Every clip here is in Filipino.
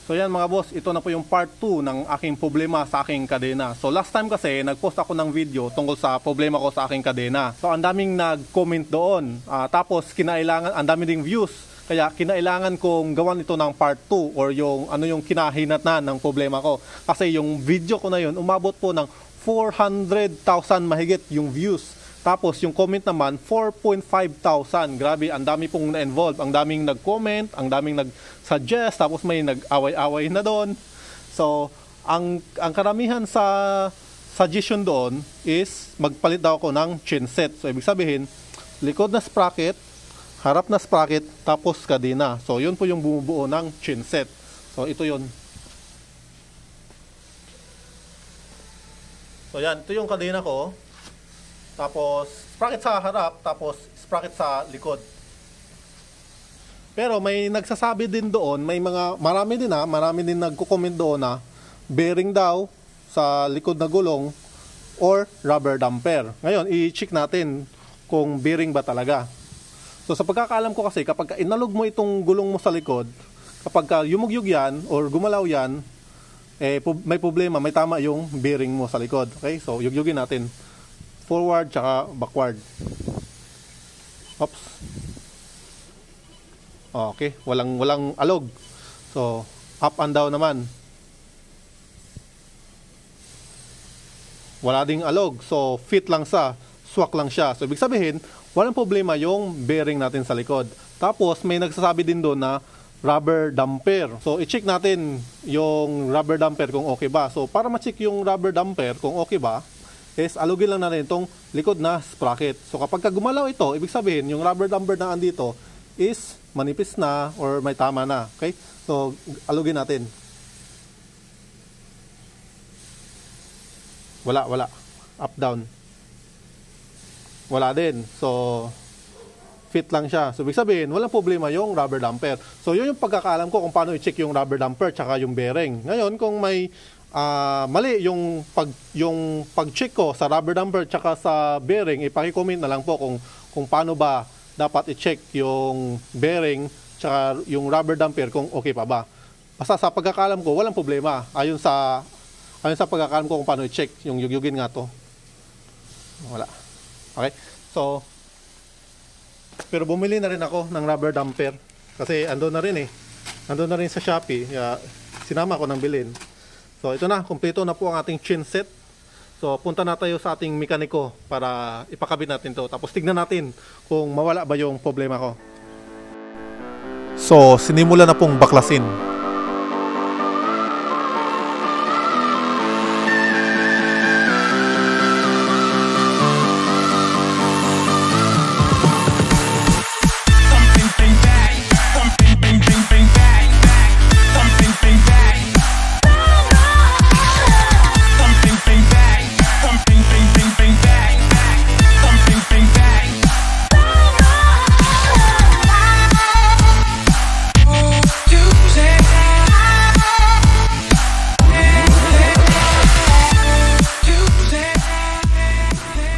So yan mga boss, ito na po yung part 2 ng aking problema sa aking kadena. So last time kasi, nagpost ako ng video tungkol sa problema ko sa aking kadena. So ang daming nag-comment doon. Tapos kinailangan, ang daming ding views. Kaya kinailangan kong gawan ito ng part 2 or yung ano yung kinahinatnan ng problema ko. Kasi yung video ko na yun, umabot po ng 400,000 mahigit yung views. Tapos yung comment naman, 4,500. Grabe, ang dami pong na-involve. Ang daming nag-comment, ang daming nag-suggest, tapos may nag-away-away na doon. So, ang karamihan sa suggestion doon is magpalit daw ako ng chain set. So, ibig sabihin, likod na sprocket, harap na sprocket, tapos kadena. So, yun po yung bumubuo ng chain set. So, ito yun. So, yan. Ito yung kadena ko. Tapos, sprocket sa harap, tapos sprocket sa likod. Pero may nagsasabi din doon, marami din nagko-comment doon na bearing daw sa likod na gulong or rubber damper. Ngayon, i-check natin kung bearing ba talaga. So, sa pagkakaalam ko kasi, kapag inalog mo itong gulong mo sa likod, kapag yumugyug yan or gumalaw yan, may problema, may tama yung bearing mo sa likod. Okay? So, yugyugin natin. Forward tsaka backward. Oops. Okay, walang alog. So, up and down naman. Wala ding alog. So, fit lang swak lang siya. So, ibig sabihin, walang problema yung bearing natin sa likod. Tapos, may nagsasabi din doon na rubber damper. So, i-check natin yung rubber damper kung okay ba. So, para ma-check yung rubber damper kung okay ba, is alugin lang natin itong likod na sprocket. So kapag gumalaw ito, ibig sabihin yung rubber damper na andito is manipis na or may tama na. Okay? So alugin natin. Wala. Up down. Wala din. So fit lang siya. So ibig sabihin, walang problema yung rubber damper. So yun yung pagkakaalam ko kung paano i-check yung rubber damper tsaka yung bearing. Ngayon, kung may mali yung pag-check ko sa rubber damper tsaka sa bearing, ipaki-comment na lang po kung paano ba dapat i-check yung bearing tsaka yung rubber damper kung okay pa ba. Basta sa pagkakalam ko, walang problema. Ayon sa pagkakalam ko kung paano i-check yung yugyugin nga to. Wala. Okay? So, pero bumili na rin ako ng rubber damper kasi andun na rin sa Shopee. Sinama ko ng bilhin. So ito na, kumpleto na po ang ating chain set. So punta na tayo sa ating mekaniko para ipakabit natin to. Tapos tignan natin kung mawala ba yung problema ko. So sinimula na pong baklasin.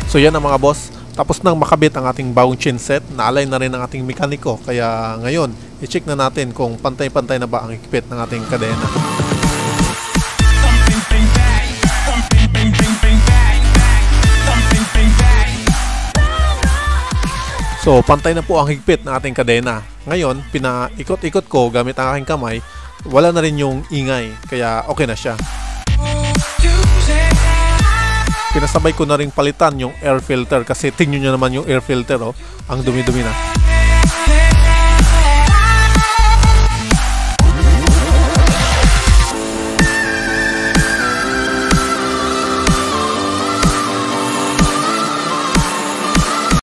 So yan ang mga boss, tapos nang makabit ang ating bagong chain set, na-align na rin ang ating mekaniko. Kaya ngayon, i-check na natin kung pantay-pantay na ba ang higpit ng ating kadena. So pantay na po ang higpit ng ating kadena. Ngayon, pinaikot-ikot ko gamit ang aking kamay, wala na rin yung ingay, kaya okay na siya. Pinasabay ko na rin palitan yung air filter kasi tingnan nyo naman yung air filter, ang dumi-dumi na.